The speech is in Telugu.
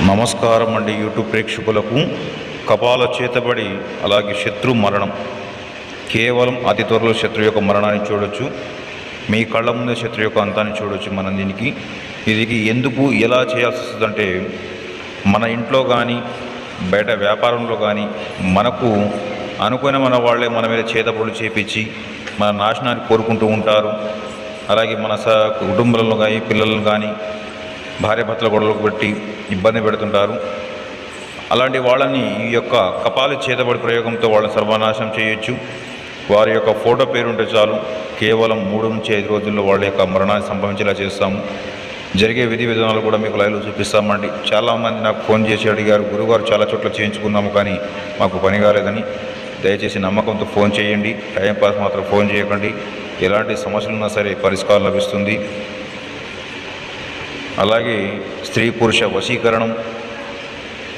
నమస్కారం అండి యూట్యూబ్ ప్రేక్షకులకు. కపాల చేతబడి అలాగే శత్రు మరణం. కేవలం అతి త్వరలో శత్రు యొక్క మరణాన్ని చూడొచ్చు, మీ కళ్ళ ముందే శత్రు యొక్క అంతాన్ని చూడొచ్చు. మనం ఇది ఎందుకు ఎలా చేయాల్సి వస్తుందంటే, మన ఇంట్లో కానీ బయట వ్యాపారంలో కానీ మనకు అనుకున్న మన వాళ్ళే మన మీద చేతబడులు చేపించి మన నాశనాన్ని కోరుకుంటూ ఉంటారు. అలాగే మన కుటుంబంలో కానీ పిల్లలను కానీ భార్యాభర్తల గొడవలకు పెట్టి ఇబ్బంది పెడుతుంటారు. అలాంటి వాళ్ళని ఈ యొక్క కపాలి చేతబడి ప్రయోగంతో వాళ్ళని సర్వనాశనం చేయొచ్చు. వారి యొక్క ఫోటో పేరుంటే చాలు, కేవలం 3 నుంచి 5 రోజుల్లో వాళ్ళ యొక్క మరణాన్ని సంభవించేలా చేస్తాము. జరిగే విధి విధానాలు కూడా మీకు లైవ్లో చూపిస్తామండి. చాలామంది నాకు ఫోన్ చేసి అడిగారు, గురుగారు చాలా చోట్ల చేయించుకున్నాము కానీ మాకు పని కాలేదని. దయచేసి నమ్మకంతో ఫోన్ చేయండి, టైంపాస్ మాత్రం ఫోన్ చేయకండి. ఎలాంటి సమస్యలున్నా సరే పరిష్కారం లభిస్తుంది. అలాగే స్త్రీ పురుష వశీకరణం,